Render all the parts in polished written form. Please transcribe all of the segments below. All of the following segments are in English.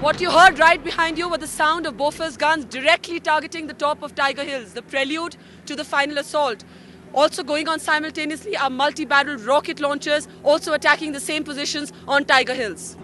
What you heard right behind you were the sound of Bofors guns directly targeting the top of Tiger Hills, the prelude to the final assault. Also going on simultaneously are multi-barrel rocket launchers also attacking the same positions on Tiger Hills.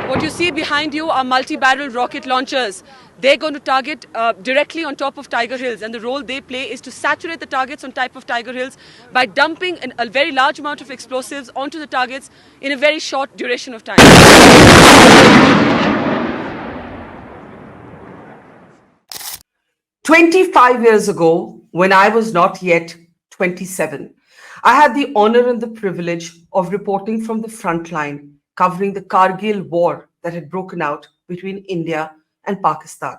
What you see behind you are multi-barrel rocket launchers. They're going to target directly on top of Tiger Hills, and the role they play is to saturate the targets on top of Tiger Hills by dumping a very large amount of explosives onto the targets in a very short duration of time. 25 years ago, when I was not yet 27, I had the honor and the privilege of reporting from the front line, covering the Kargil War that had broken out between India and Pakistan.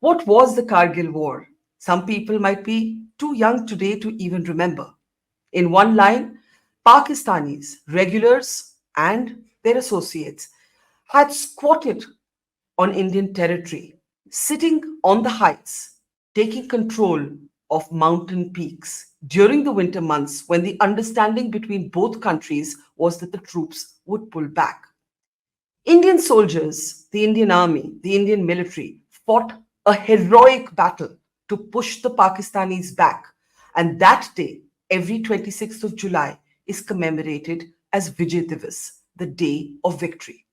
What was the Kargil War? Some people might be too young today to even remember. In one line, Pakistanis, regulars, and their associates had squatted on Indian territory, sitting on the heights, taking control of mountain peaks during the winter months when the understanding between both countries was that the troops would pull back. Indian soldiers, the Indian army, the Indian military fought a heroic battle to push the Pakistanis back. And that day, every 26th of July, is commemorated as Vijay Divas, the day of victory.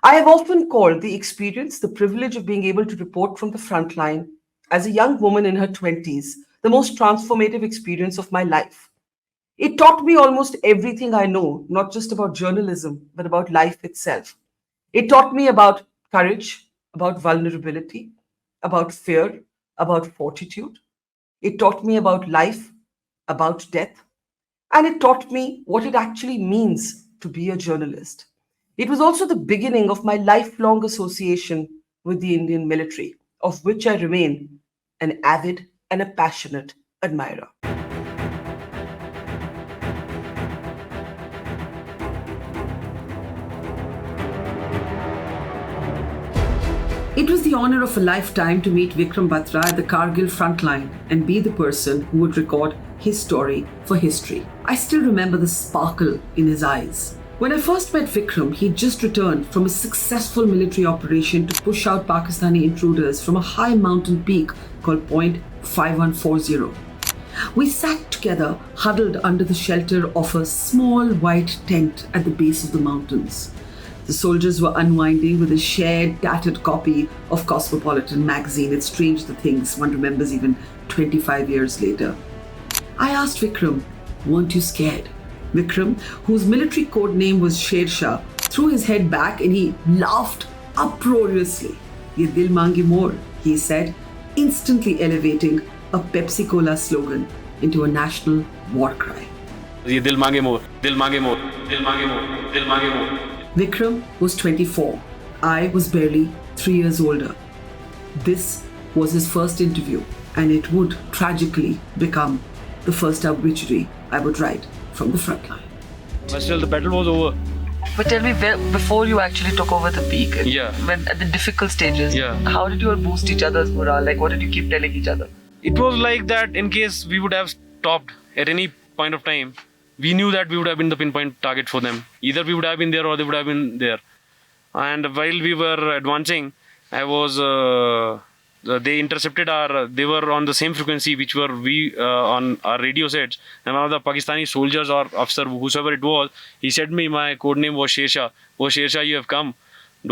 I have often called the experience, the privilege of being able to report from the front line as a young woman in her 20s, the most transformative experience of my life. It taught me almost everything I know, not just about journalism, but about life itself. It taught me about courage, about vulnerability, about fear, about fortitude. It taught me about life, about death, and it taught me what it actually means to be a journalist. It was also the beginning of my lifelong association with the Indian military, of which I remain an avid and a passionate admirer. It was the honor of a lifetime to meet Vikram Batra at the Kargil frontline and be the person who would record his story for history. I still remember the sparkle in his eyes. When I first met Vikram, he'd just returned from a successful military operation to push out Pakistani intruders from a high mountain peak called Point 5140. We sat together, huddled under the shelter of a small white tent at the base of the mountains. The soldiers were unwinding with a shared, tattered copy of Cosmopolitan magazine. It's strange the things one remembers even 25 years later. I asked Vikram, "Weren't you scared?" Vikram, whose military code name was Sher Shah, threw his head back and he laughed uproariously. "Ye dil mange more," he said, instantly elevating a Pepsi Cola slogan into a national war cry. "Ye dil mange more, dil mange more, dil mange more, dil mange more." Vikram was 24. I was barely 3 years older. This was his first interview, and it would tragically become the first obituary I would write from the front line. But still, the battle was over. But tell me, before you actually took over the peak, when at the difficult stages, how did you all boost each other's morale? Like, what did you keep telling each other? It was like that in case we would have stopped at any point of time. We knew that we would have been the pinpoint target for them. Either we would have been there or they would have been there. And while we were advancing, they intercepted they were on the same frequency which were we on our radio sets. And one of the Pakistani soldiers or officer, whosoever it was, he said me, my code name was Sher Shah. "Oh Sher Shah, you have come.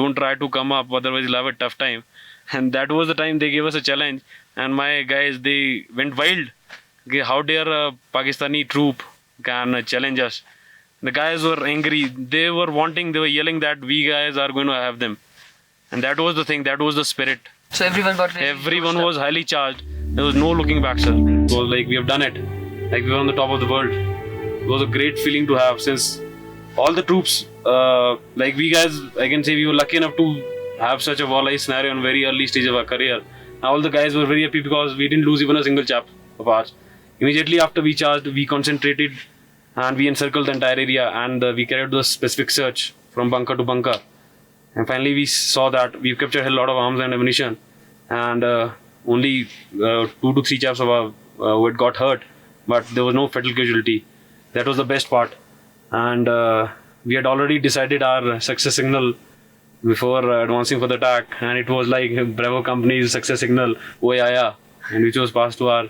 Don't try to come up, otherwise you'll have a tough time." And that was the time they gave us a challenge. And my guys, they went wild. Okay, how dare a Pakistani troop can challenge us? The guys were angry. They were yelling that we guys are going to have them. And that was the thing, that was the spirit. So everyone was highly charged. There was no looking back, sir. It was like we have done it. Like we were on the top of the world. It was a great feeling to have, since all the troops, like we guys, I can say we were lucky enough to have such a war-like scenario in very early stage of our career. All the guys were very happy because we didn't lose even a single chap of ours. Immediately after we charged, we concentrated and we encircled the entire area, and we carried the specific search from bunker to bunker. And finally we saw that we've captured a lot of arms and ammunition. And only 2 to 3 chaps who had got hurt, but there was no fatal casualty. That was the best part. And we had already decided our success signal before advancing for the attack, and it was like Bravo Company's success signal, "Oye Aaya," and which was passed to our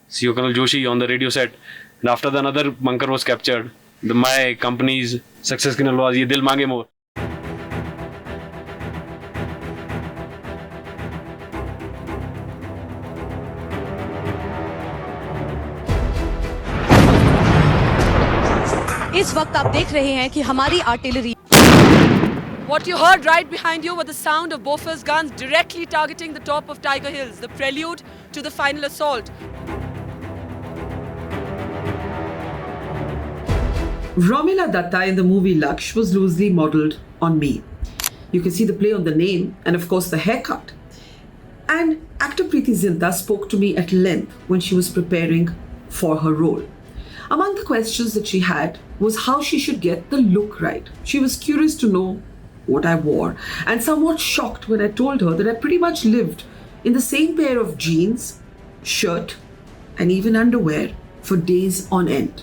CEO Colonel Joshi on the radio set. And after the another bunker was captured, my company's success signal was "Ye dil maange more." इस वक्त आप देख रहे हैं कि हमारी artillery What you heard right behind you were the sound of Bofors guns directly targeting the top of Tiger Hills, the prelude to the final assault. Romila Datta in the movie Laksh was loosely modelled on me. You can see the play on the name and of course the haircut. And actor Preity Zinta spoke to me at length when she was preparing for her role. Among the questions that she had was how she should get the look right. She was curious to know what I wore and somewhat shocked when I told her that I pretty much lived in the same pair of jeans, shirt and even underwear for days on end.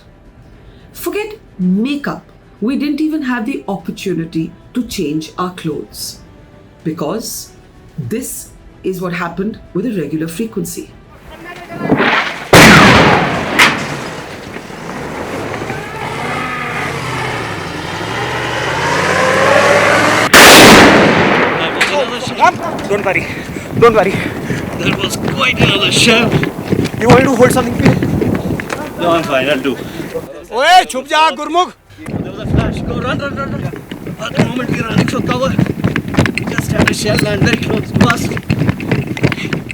Forget makeup, we didn't even have the opportunity to change our clothes because this is what happened with a regular frequency. Don't worry. Don't worry. That was quite another shell. You want to hold something, please? No, I'm fine. I'll do. Oye, chup ja, Gurmukh. There was a flash. Go, run. At the moment we are running for cover, we just had a shell land very close to us.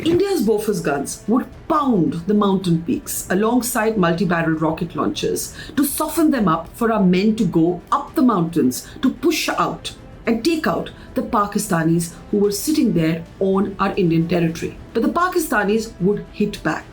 India's Bofors guns would pound the mountain peaks alongside multi-barrel rocket launchers to soften them up for our men to go up the mountains to push out and take out the Pakistanis who were sitting there on our Indian territory. But the Pakistanis would hit back.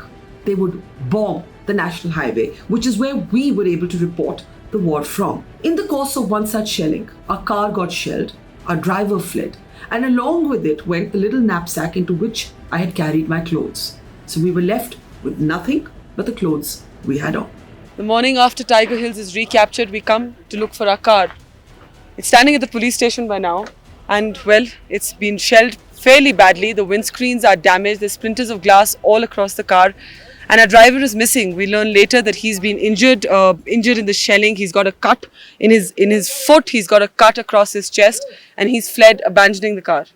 They would bomb the national highway, which is where we were able to report the war from. In the course of one such shelling, our car got shelled, our driver fled, and along with it went the little knapsack into which I had carried my clothes. So we were left with nothing but the clothes we had on. The morning after Tiger Hills is recaptured, we come to look for our car. It's standing at the police station by now, and well, it's been shelled fairly badly. The windscreens are damaged, there's splinters of glass all across the car, and our driver is missing. We learn later that he's been injured in the shelling. He's got a cut in his foot, he's got a cut across his chest, and he's fled, abandoning the car.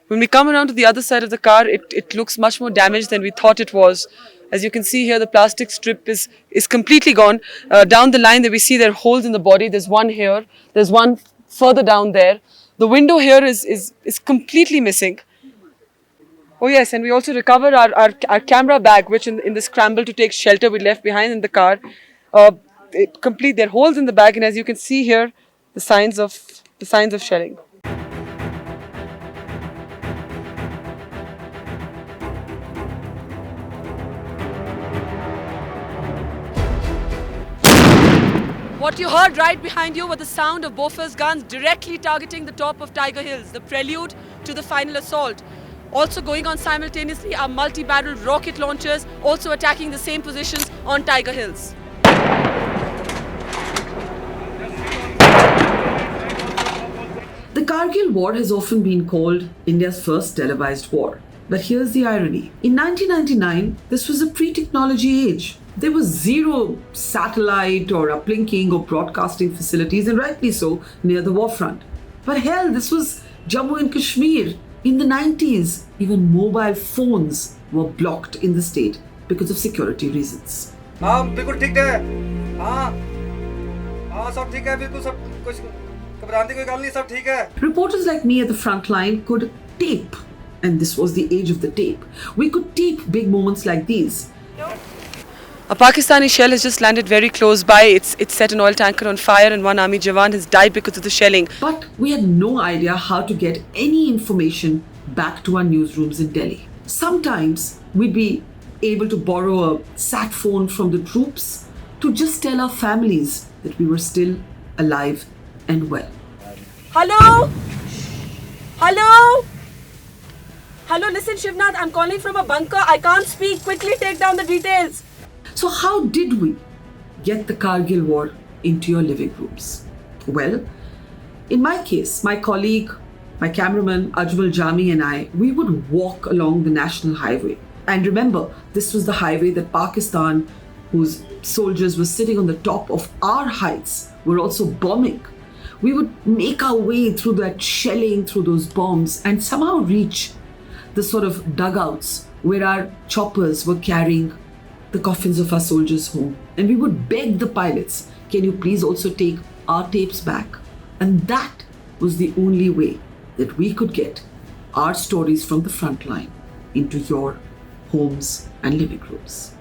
When we come around to the other side of the car, it looks much more damaged than we thought it was. As you can see here, the plastic strip is completely gone. Down the line there we see there are holes in the body. There's one here, there's one further down there. The window here is completely missing. Oh yes, and we also recovered our camera bag, which in the scramble to take shelter we left behind in the car. There are holes in the bag, and as you can see here, the signs of shelling. What you heard right behind you were the sound of Bofors guns directly targeting the top of Tiger Hills, the prelude to the final assault. Also going on simultaneously are multi-barrel rocket launchers also attacking the same positions on Tiger Hills. The Kargil War has often been called India's first televised war. But here's the irony. In 1999, this was a pre-technology age. There was zero satellite or uplinking or broadcasting facilities, and rightly so, near the war front. But hell, this was Jammu and Kashmir. In the 90s, even mobile phones were blocked in the state because of security reasons. बिल्कुल ठीक है सब ठीक है बिल्कुल सब कुछ घबराने की कोई गल नहीं सब ठीक है. Reporters like me at the front line could tape, and this was the age of the tape. We could tape big moments like these. A Pakistani shell has just landed very close by. It's set an oil tanker on fire, and one army jawan has died because of the shelling. But we had no idea how to get any information back to our newsrooms in Delhi. Sometimes we'd be able to borrow a sat phone from the troops to just tell our families that we were still alive and well. Hello? Hello? Hello, listen, Shivnath, I'm calling from a bunker. I can't speak. Quickly take down the details. So how did we get the Kargil War into your living rooms? Well, in my case, my colleague, my cameraman Ajmal Jami and I, we would walk along the national highway. And remember, this was the highway that Pakistan, whose soldiers were sitting on the top of our heights, were also bombing. We would make our way through that shelling, through those bombs, and somehow reach the sort of dugouts where our choppers were carrying the coffins of our soldiers home. And we would beg the pilots, can you please also take our tapes back? And that was the only way that we could get our stories from the front line into your homes and living rooms.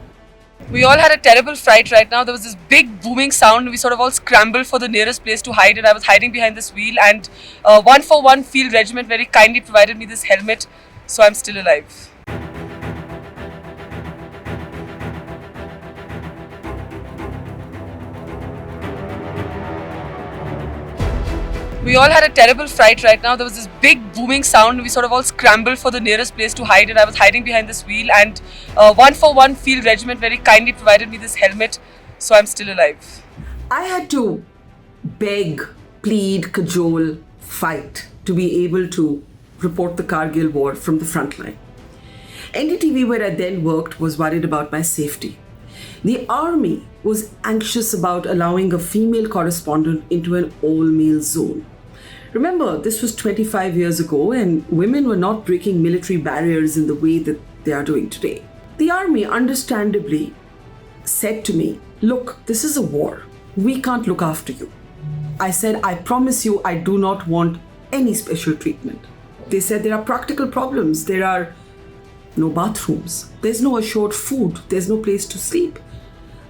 We all had a terrible fright right now. There was this big booming sound. We sort of all scrambled for the nearest place to hide, and I was hiding behind this wheel, and 141 Field Regiment very kindly provided me this helmet, so I'm still alive. We all had a terrible fright right now. There was this big booming sound. We sort of all scrambled for the nearest place to hide, and I was hiding behind this wheel, and 141 Field Regiment very kindly provided me this helmet, so I'm still alive. I had to beg, plead, cajole, fight to be able to report the Kargil War from the front line. NDTV, where I then worked, was worried about my safety. The army was anxious about allowing a female correspondent into an all-male zone. Remember, this was 25 years ago, and women were not breaking military barriers in the way that they are doing today. The army understandably said to me, look, this is a war. We can't look after you. I said, I promise you, I do not want any special treatment. They said there are practical problems. There are no bathrooms. There's no assured food. There's no place to sleep.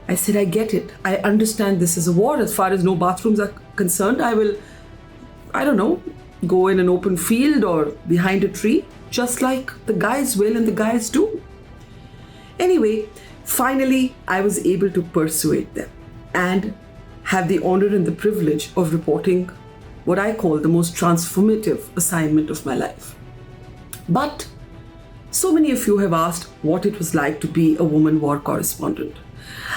I said, I get it. I understand this is a war. As far as no bathrooms are concerned, I will, I don't know, go in an open field or behind a tree, just like the guys will and the guys do. Anyway, finally, I was able to persuade them and have the honor and the privilege of reporting what I call the most transformative assignment of my life. But so many of you have asked what it was like to be a woman war correspondent.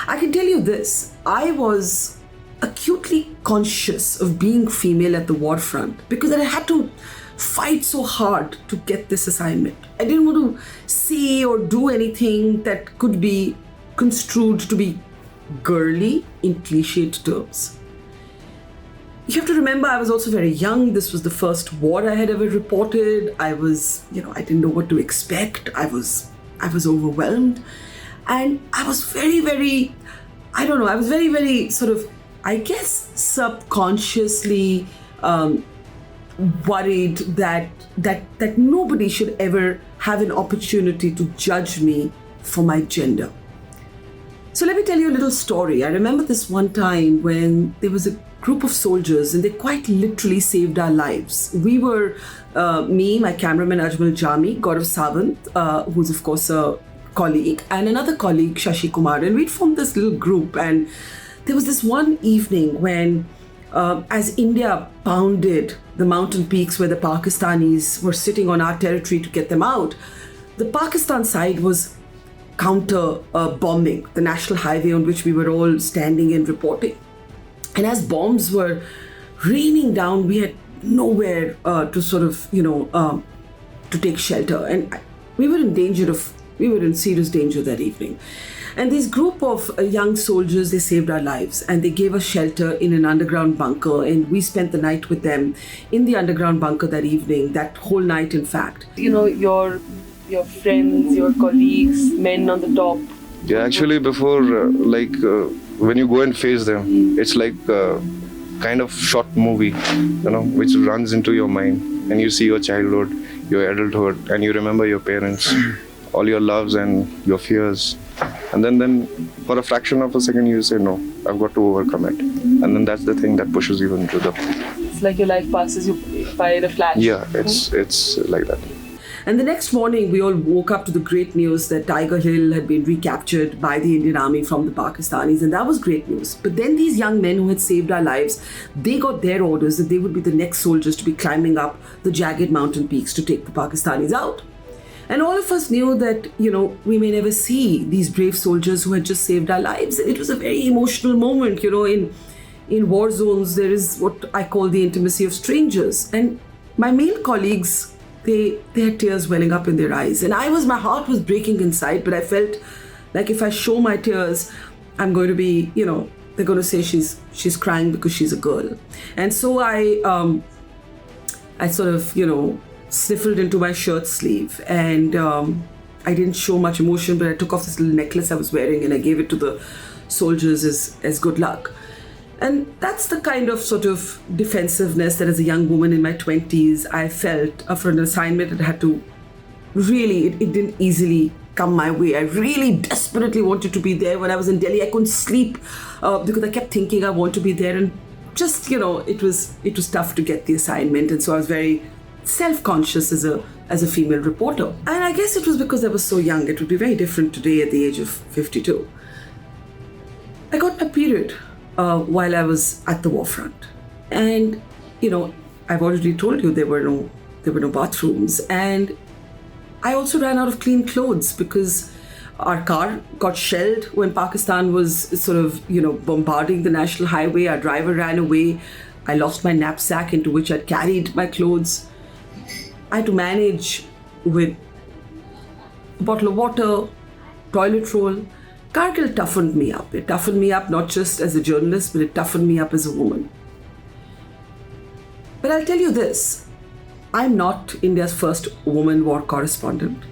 I can tell you this, I was acutely conscious of being female at the war front because I had to fight so hard to get this assignment. I didn't want to say or do anything that could be construed to be girly in cliched terms. You have to remember, I was also very young. This was the first war I had ever reported. I didn't know what to expect. I was overwhelmed. And I was very, very sort of, I guess, subconsciously worried that nobody should ever have an opportunity to judge me for my gender. So let me tell you a little story. I remember this one time when there was a group of soldiers and they quite literally saved our lives. We were, me, my cameraman Ajmal Jami, Gaurav Sawant, who's of course a colleague, and another colleague, Shashi Kumar, and we'd formed this little group. And there was this one evening when, as India pounded the mountain peaks where the Pakistanis were sitting on our territory to get them out, the Pakistan side was counter bombing the national highway on which we were all standing and reporting. And as bombs were raining down, we had nowhere to sort of, to take shelter. And we were in serious danger that evening. And this group of young soldiers, they saved our lives and they gave us shelter in an underground bunker. And we spent the night with them in the underground bunker that evening, that whole night, in fact. Your friends, your colleagues, men on the top. Yeah, actually before, when you go and face them, it's like a kind of short movie, which runs into your mind, and you see your childhood, your adulthood, and you remember your parents, all your loves and your fears. And then for a fraction of a second you say, no, I've got to overcome it. And then that's the thing that pushes you into the... It's like your life passes you by in a flash. Yeah, it's like that. And the next morning, we all woke up to the great news that Tiger Hill had been recaptured by the Indian Army from the Pakistanis, and that was great news. But then these young men who had saved our lives, they got their orders that they would be the next soldiers to be climbing up the jagged mountain peaks to take the Pakistanis out. And all of us knew that, we may never see these brave soldiers who had just saved our lives. It was a very emotional moment, in war zones, there is what I call the intimacy of strangers. And my male colleagues, they had tears welling up in their eyes. And my heart was breaking inside, but I felt like if I show my tears, I'm going to be, they're going to say she's crying because she's a girl. And so I sort of, sniffled into my shirt sleeve, and I didn't show much emotion, but I took off this little necklace I was wearing and I gave it to the soldiers as good luck. And that's the kind of sort of defensiveness that as a young woman in my 20s, I felt for an assignment that had to really, it didn't easily come my way. I really desperately wanted to be there. When I was in Delhi, I couldn't sleep because I kept thinking I want to be there. And just, it was tough to get the assignment. And so I was very self-conscious as a female reporter. And I guess it was because I was so young. It would be very different today at the age of 52. I got my period while I was at the war front. And, I've already told you there were no bathrooms. And I also ran out of clean clothes because our car got shelled when Pakistan was sort of, bombarding the national highway. Our driver ran away. I lost my knapsack into which I'd carried my clothes. I had to manage with a bottle of water, toilet roll. Kargil toughened me up. It toughened me up not just as a journalist, but it toughened me up as a woman. But I'll tell you this, I'm not India's first woman war correspondent.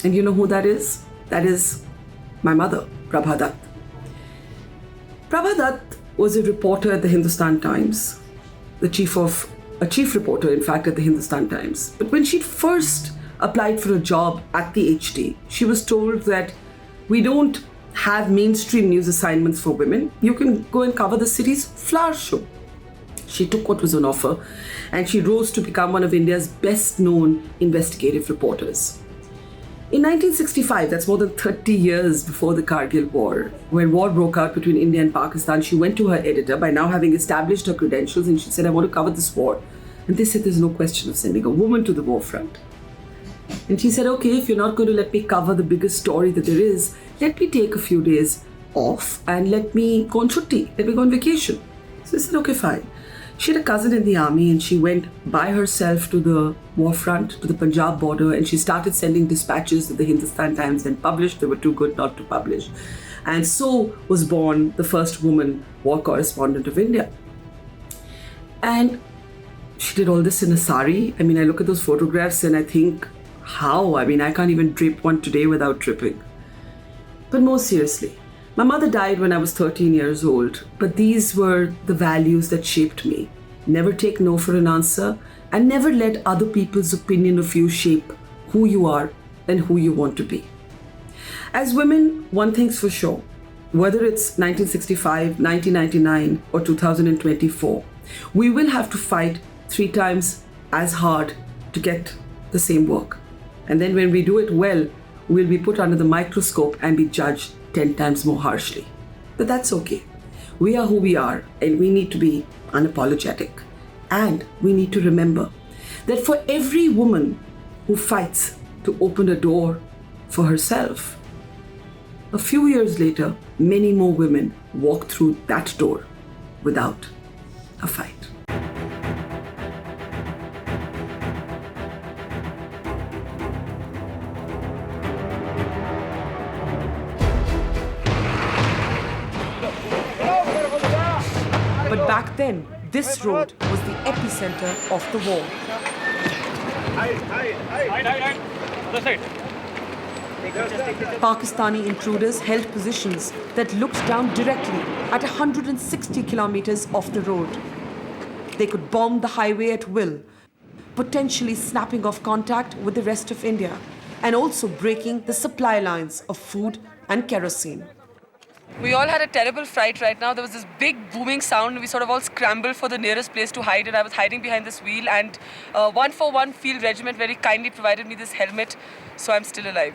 And you know who that is? That is my mother, Barkha Dutt. Barkha Dutt was a reporter at the Hindustan Times, a chief reporter, in fact, at the Hindustan Times. But when she first applied for a job at the HT, she was told that we don't have mainstream news assignments for women. You can go and cover the city's flower show. She took what was on offer and she rose to become one of India's best known investigative reporters. In 1965, that's more than 30 years before the Kargil War, when war broke out between India and Pakistan, she went to her editor, by now having established her credentials, and she said, I want to cover this war. And they said, there's no question of sending a woman to the war front. And she said, okay, if you're not going to let me cover the biggest story that there is, let me take a few days off and let me go on chutti, let me go on vacation. So I said, okay, fine. She had a cousin in the army and she went by herself to the war front, to the Punjab border, and she started sending dispatches that the Hindustan Times then published. They were too good not to publish. And so was born the first woman war correspondent of India. And she did all this in a sari. I mean, I look at those photographs and I think, how? I mean, I can't even drape one today without tripping. But more seriously, my mother died when I was 13 years old, but these were the values that shaped me. Never take no for an answer, and never let other people's opinion of you shape who you are and who you want to be. As women, one thing's for sure, whether it's 1965, 1999, or 2024, we will have to fight 3 times as hard to get the same work. And then when we do it well, we'll be put under the microscope and be judged 10 times more harshly. But that's okay. We are who we are, and we need to be unapologetic. And we need to remember that for every woman who fights to open a door for herself, a few years later, many more women walk through that door without a fight. But back then, this road was the epicenter of the war. Pakistani intruders held positions that looked down directly at 160 kilometers off the road. They could bomb the highway at will, potentially snapping off contact with the rest of India, and also breaking the supply lines of food and kerosene. We all had a terrible fright right now. There was this big booming sound and we sort of all scrambled for the nearest place to hide, and I was hiding behind this wheel, and 141 Field Regiment very kindly provided me this helmet, so I'm still alive.